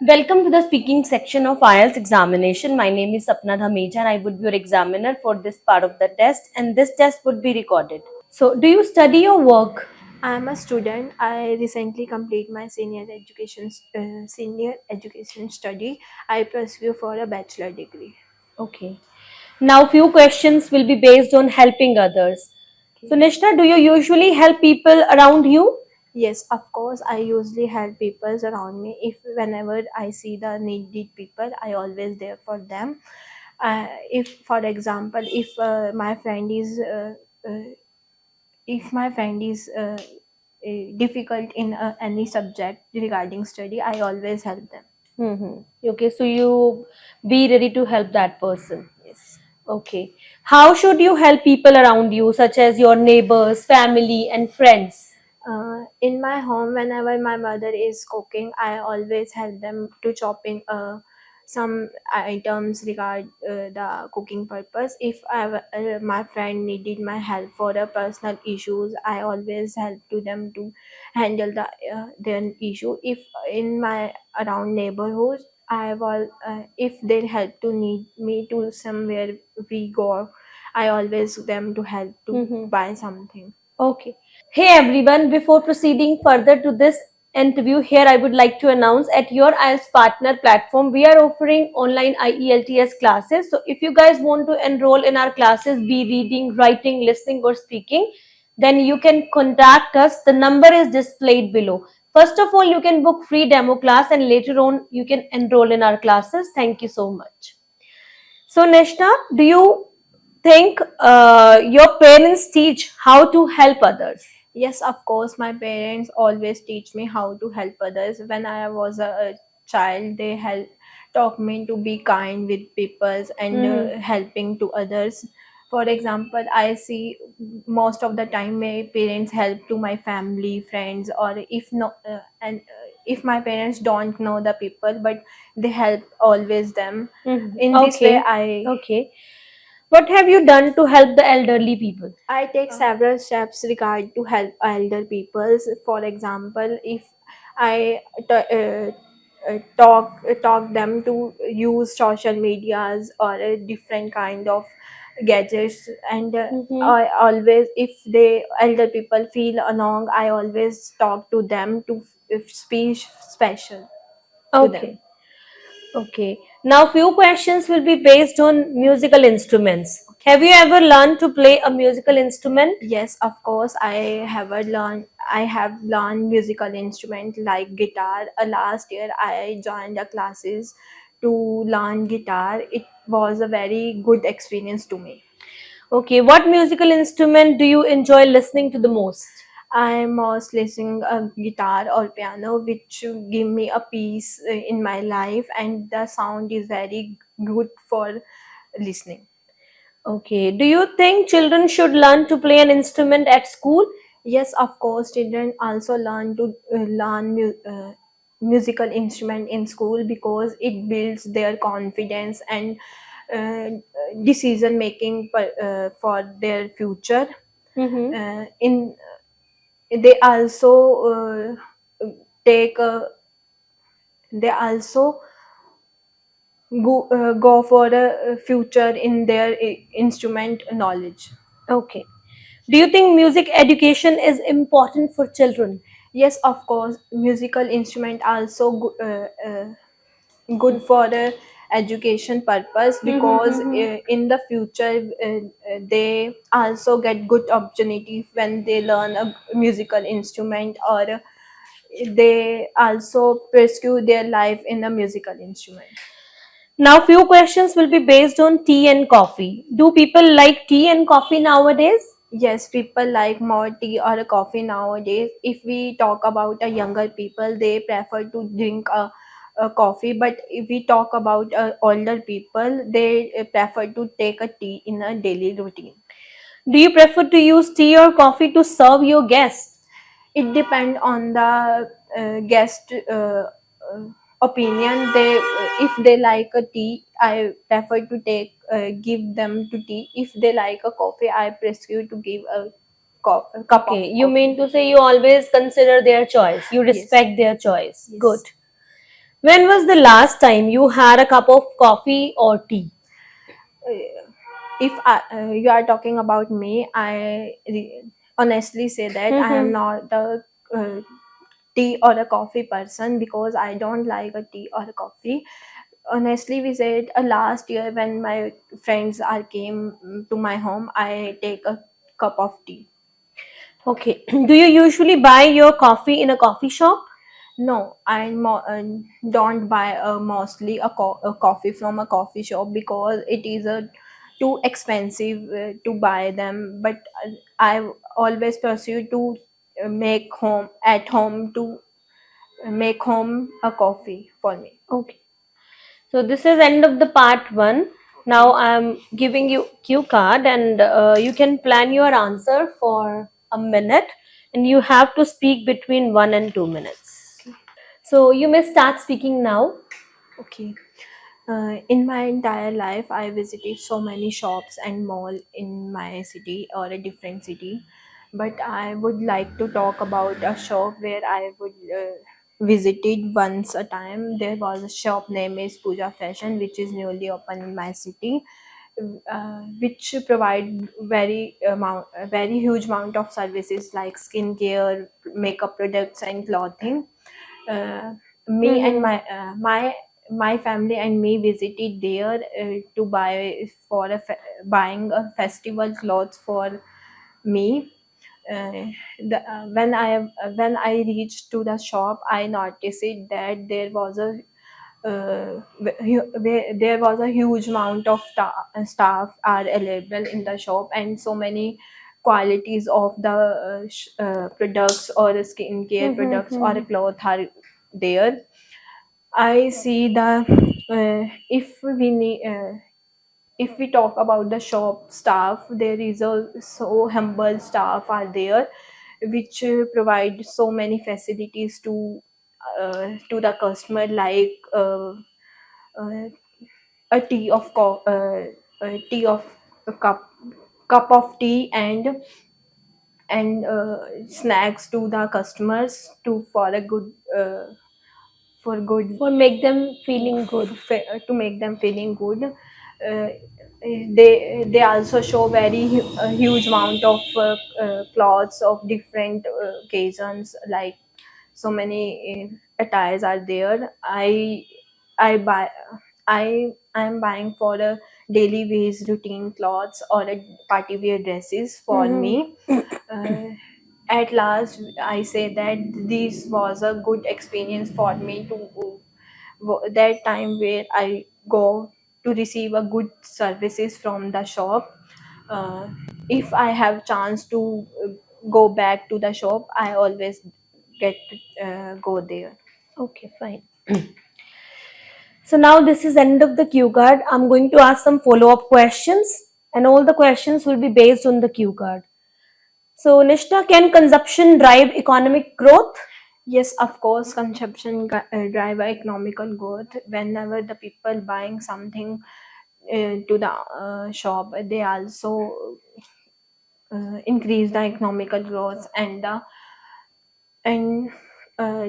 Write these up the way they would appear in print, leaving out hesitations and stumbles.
Welcome to the speaking section of IELTS examination. My name is Sapna Dhameja and I would be your examiner for this part of the test, and this test would be recorded. So, do you study or work? I am a student. I recently complete my senior education study. I pursue for a bachelor degree. Okay. Now, few questions will be based on helping others. So, Okay. Nishna, do you usually help people around you? Yes, of course. I usually help people around me. If whenever I see the needy people, I always there for them. If, for example, uh, if my friend is difficult in any subject regarding study, I always help them. Okay, so you be ready to help that person. Yes. Okay. How should you help people around you, such as your neighbors, family, and friends? In my home, whenever my mother is cooking, I always help them to chopping some items regard the cooking purpose. If my friend needed my help for the personal issues, I always help to them to handle their issue. If in my around neighborhood, I will if they help to need me to somewhere we go, I always them to help to buy something. Okay. Hey everyone, before proceeding further to this interview, here I would like to announce at your IELTS partner platform, we are offering online IELTS classes. So if you guys want to enroll in our classes, be reading, writing, listening, or speaking, then you can contact us. The number is displayed below. First of all, you can book free demo class and later on you can enroll in our classes. Thank you so much. So, Neshna, do you think your parents teach how to help others? Yes, of course, my parents always teach me how to help others. When I was a child, they taught me to be kind with people and helping to others. For example, I see most of the time my parents help to my family, friends, or if no, if my parents don't know the people, but they help always them. In this way, Okay, okay. What have you done to help the elderly people? I take several steps regard to help elder peoples. For example, if I talk them to use social medias or a different kind of gadgets, and I always, if they elder people feel along, I always talk to them to speak special to them. Okay, okay. Now, few questions will be based on musical instruments. Have you ever learned to play a musical instrument? Yes, of course. I have learned musical instrument like guitar. Last year, I joined the classes to learn guitar. It was a very good experience to me. Okay, what musical instrument do you enjoy listening to the most? I was listening a guitar or piano, which give me a peace in my life, and the sound is very good for listening. Okay, do you think children should learn to play an instrument at school? Yes, of course, children also learn to musical instrument in school because it builds their confidence and uh, decision making for their future. In they also take they also go for a future in their instrument knowledge. Okay. Do you think music education is important for children? Yes, of course, musical instrument also good for the education purpose because in the future they also get good opportunity when they learn a musical instrument, or they also pursue their life in a musical instrument. Now, few questions will be based on tea and coffee. Do people like tea and coffee nowadays? Yes, people like more tea or a coffee nowadays. If we talk about a younger people, they prefer to drink a coffee. But if we talk about older people, they prefer to take a tea in a daily routine. Do you prefer to use tea or coffee to serve your guests? It depends on the guest opinion. They if they like a tea, I prefer to take give them to tea. If they like a coffee, I prescribe to give a cup of Okay, you coffee. mean to say you always consider their choice, you Yes. respect their choice. Good. Yes. When was the last time you had a cup of coffee or tea? If you are talking about me, honestly say that I am Mm-hmm. not a uh, tea or a coffee person because I don't like a tea or a coffee. Honestly, we said last year when my friends are came to my home, I take a cup of tea. Okay. Do you usually buy your coffee in a coffee shop? No, don't buy mostly a coffee from a coffee shop because it is too expensive to buy them. But I always pursue to make home at home to make home a coffee for me. Okay. So this is end of the part one. Now I'm giving you cue card, and you can plan your answer for a minute, and you have to speak between 1 and 2 minutes. So you may start speaking now. Okay. In my entire life, I visited so many shops and mall in my city or a different city. But I would like to talk about a shop where I would visited once a time. There was a shop name is Puja Fashion, which is newly opened in my city, which provide a very huge amount of services like skincare, makeup products, and clothing. uh, me and Mm-hmm. my family and me visited there to buy for buying a festival clothes for me. When I reached to the shop, I noticed it that there was a huge amount of staff are available in the shop, and so many qualities of the products or skincare products or Mm-hmm. cloth are there. I see the if we talk about the shop staff, there is a so humble staff are there, which provide so many facilities to the customer, like uh, a tea of a tea of a cup of tea and snacks to the customers to for a good for good For make them feeling good. to make them feeling good. They also show a huge amount of clothes of different occasions, like so many attires are there. I buy I am buying for a daily wear routine clothes or a party wear dresses for Mm-hmm. me. uh, at last I say that this was a good experience for me to that time where I go to receive a good services from the shop. uh, if I have chance to go back to the shop, I always get to go there. Okay, fine. So now this is end of the cue card. I'm going to ask some follow-up questions, and all the questions will be based on the cue card. So Nishta, can consumption drive economic growth? Yes, of course, consumption drive economical growth. Whenever the people buying something to the shop, they also increase the economical growth and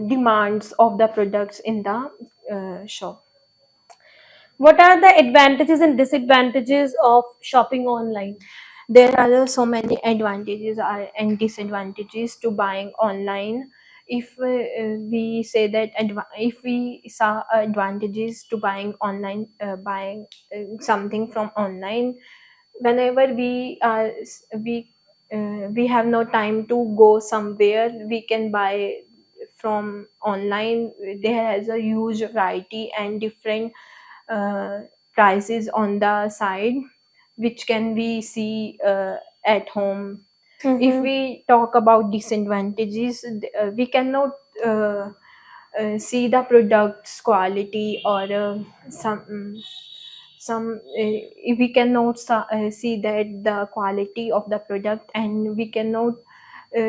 demands of the products in the shop. What are the advantages and disadvantages of shopping online? There are so many advantages and disadvantages to buying online. If we say that if we saw advantages to buying online, buying something from online, whenever we have no time to go somewhere, we can buy from online. There has a huge variety and different uh, prices on the side, which can we see at home. If Mm-hmm. we talk about disadvantages, we cannot see the product's quality or if we cannot see that the quality of the product, and we cannot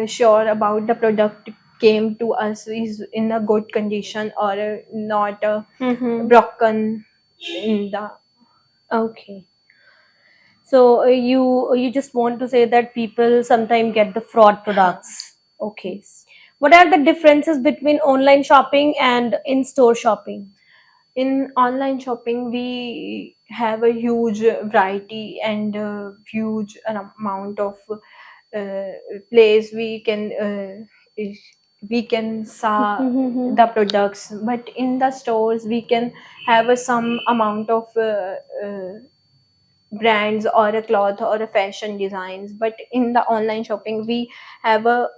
sure about the product came to us is in a good condition or not Mm-hmm. broken in the. Okay. So you just want to say that people sometimes get the fraud products. Okay. Yes. What are the differences between online shopping and in-store shopping? In online shopping, we have a huge variety and huge amount of uh, place we can saw Mm-hmm. the products, but in the stores we can have some amount of brands or a cloth or a fashion designs. But in the online shopping we have a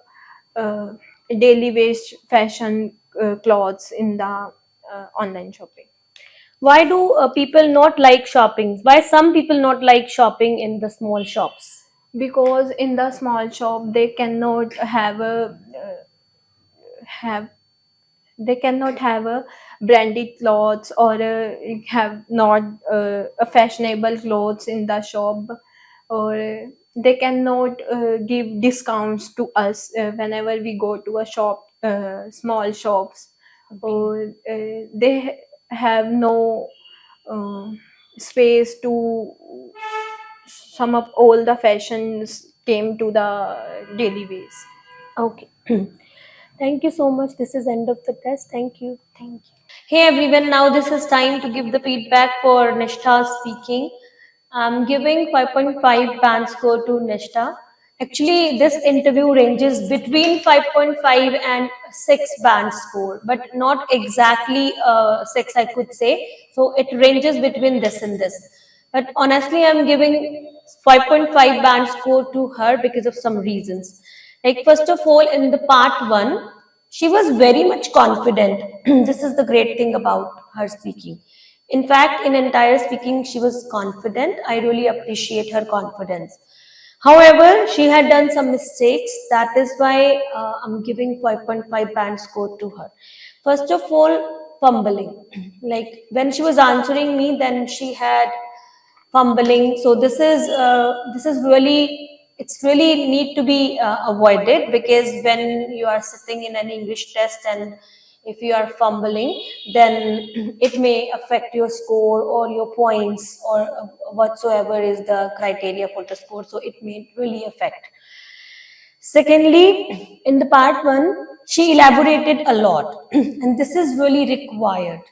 uh, daily waste fashion clothes in the online shopping. Why do people not like shopping? Why some people not like shopping in the small shops? Because in the small shop have they cannot have a branded clothes or have not a fashionable clothes in the shop, or they cannot give discounts to us whenever we go to a shop, small shops, Okay. or they have no uh, space to sum up all the fashions came to the daily ways. Okay. Thank you so much. This is end of the test. Thank you. Thank you. Hey everyone, now this is time to give the feedback for Nishta speaking. I'm giving 5.5 band score to Nishta. Actually, this interview ranges between 5.5 and 6 band score, but not exactly 6, I could say. So it ranges between this and this. But honestly, I'm giving 5.5 band score to her because of some reasons. Like, first of all, in the part 1, she was very much confident. This is the great thing about her speaking. In fact, in entire speaking, she was confident. I really appreciate her confidence. However, she had done some mistakes. That is why I'm giving 5.5 band score to her. First of all, fumbling. Like when she was answering me, then she had fumbling. So this is really, it's really need to be avoided, because when you are sitting in an English test and if you are fumbling, then it may affect your score or your points or whatsoever is the criteria for the score. So it may really affect. Secondly, in the part 1, she elaborated a lot, and this is really required.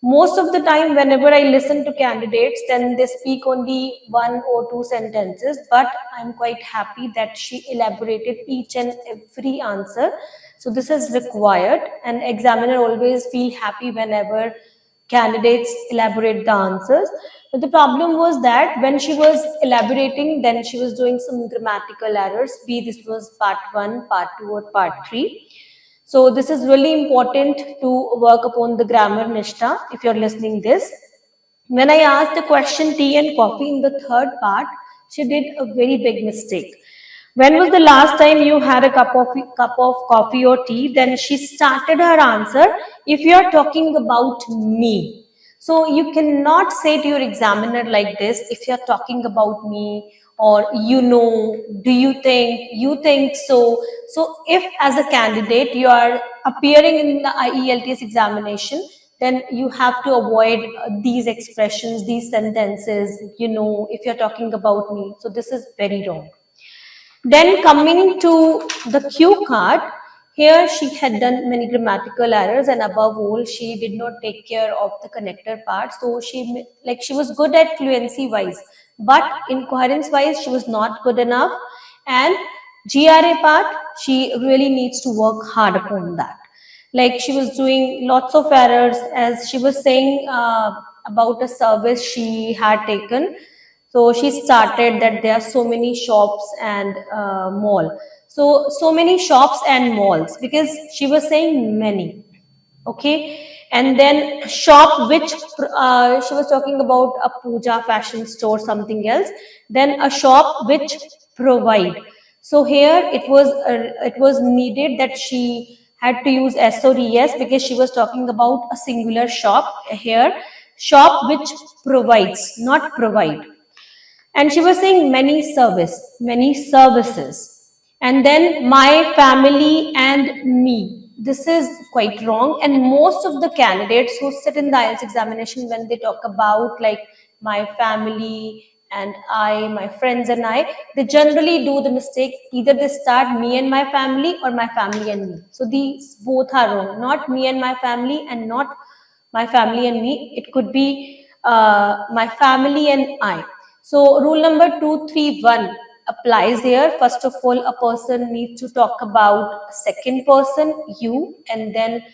Most of the time, whenever I listen to candidates, then they speak only 1 or 2 sentences, but I'm quite happy that she elaborated each and every answer. So this is required, and examiner always feel happy whenever candidates elaborate the answers. But the problem was that when she was elaborating, then she was doing some grammatical errors, be this was part 1, part 2, or part 3. So this is really important to work upon the grammar, Nishta, if you're listening this. When I asked the question tea and coffee in the third part, she did a very big mistake. When was the last time you had a cup of coffee or tea? Then she started her answer. If you are talking about me, so you cannot say to your examiner like this, if you're talking about me, or you know, do you think so. So if as a candidate you are appearing in the IELTS examination, then you have to avoid these expressions, these sentences, you know, if you're talking about me. So this is very wrong. Then coming to the cue card, here she had done many grammatical errors, and above all, she did not take care of the connector part. So she was good at fluency wise, but in coherence wise, she was not good enough. And GRA part, she really needs to work hard upon that. Like she was doing lots of errors, as she was saying about a service she had taken. So she started that there are so many shops and mall. So many shops and malls, because she was saying many. Okay. And then shop, which she was talking about a puja fashion store, something else. Then a shop which provide. So here it was needed that she had to use SODS, because she was talking about a singular shop here. Shop which provides, not provide. And she was saying many services, and then my family and me. This is quite wrong, and most of the candidates who sit in the IELTS examination, when they talk about like my family and I, my friends and I, they generally do the mistake. Either they start me and my family or my family and me. So these both are wrong. Not me and my family and not my family and me. It could be my family and I. So rule number 231 applies here. First of all, a person needs to talk about second person, you, and then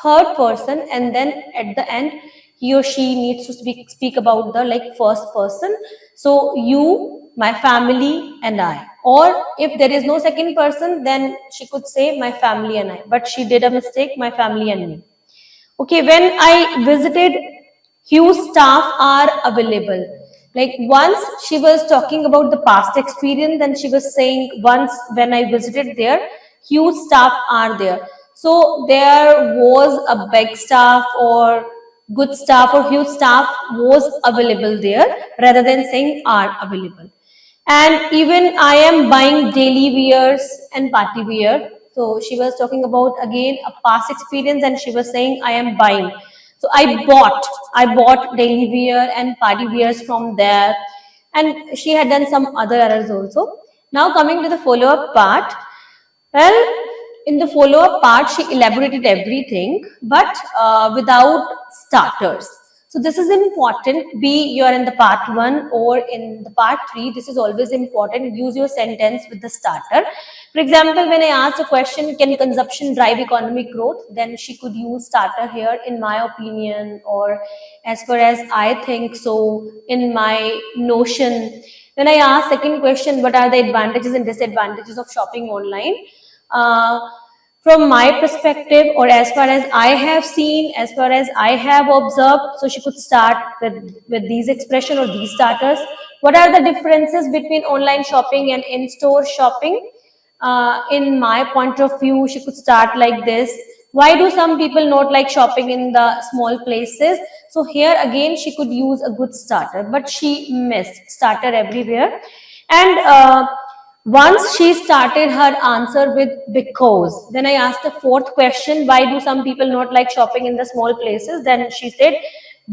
third person, and then at the end he or she needs to speak about the like first person. So you, my family and I, or if there is no second person, then she could say my family and I, but she did a mistake, my family and me. Okay, when I visited, huge staff are available. Like once she was talking about the past experience, and she was saying once when I visited there, huge staff are there. So there was a big staff or good staff or huge staff was available there rather than saying are available. And even I am buying daily wears and party wear. So she was talking about again a past experience, and she was saying I am buying. So I bought daily wear and party wears from there, and she had done some other errors also. Now coming to the follow up part. Well, in the follow up part, she elaborated everything, but without starters. So this is important. Be you are in the part one or in the part three. This is always important. Use your sentence with the starter. For example, when I asked a question, can consumption drive economic growth? Then she could use starter here, in my opinion, or as far as I think so, in my notion. When I asked second question, what are the advantages and disadvantages of shopping online? Uh, from my perspective, or as far as I have seen, as far as I have observed, so she could start with these expression or these starters. What are the differences between online shopping and in-store shopping? In my point of view, she could start like this. Why do some people not like shopping in the small places? So here again, she could use a good starter, but she missed starter everywhere. And once she started her answer with because. Then I asked the fourth question, why do some people not like shopping in the small places? Then she said,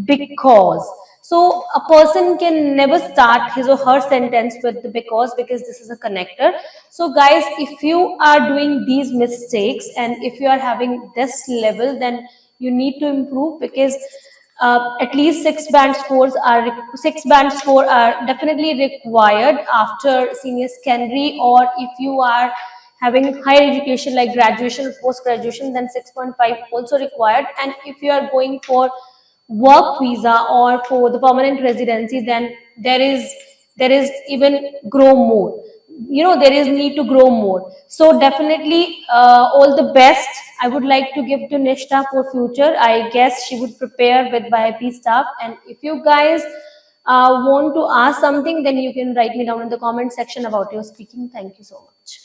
because. So a person can never start his or her sentence with the because this is a connector. So guys, if you are doing these mistakes and if you are having this level, then you need to improve, because at least six band score are definitely required after senior secondary, or if you are having higher education like graduation or post graduation, then 6.5 also required. And if you are going for work visa or for the permanent residency, then there is even grow more, there is need to grow more. So definitely all the best I would like to give to Nishta for future. I guess she would prepare with YP stuff. And if you guys want to ask something, then you can write me down in the comment section about your speaking. Thank you so much.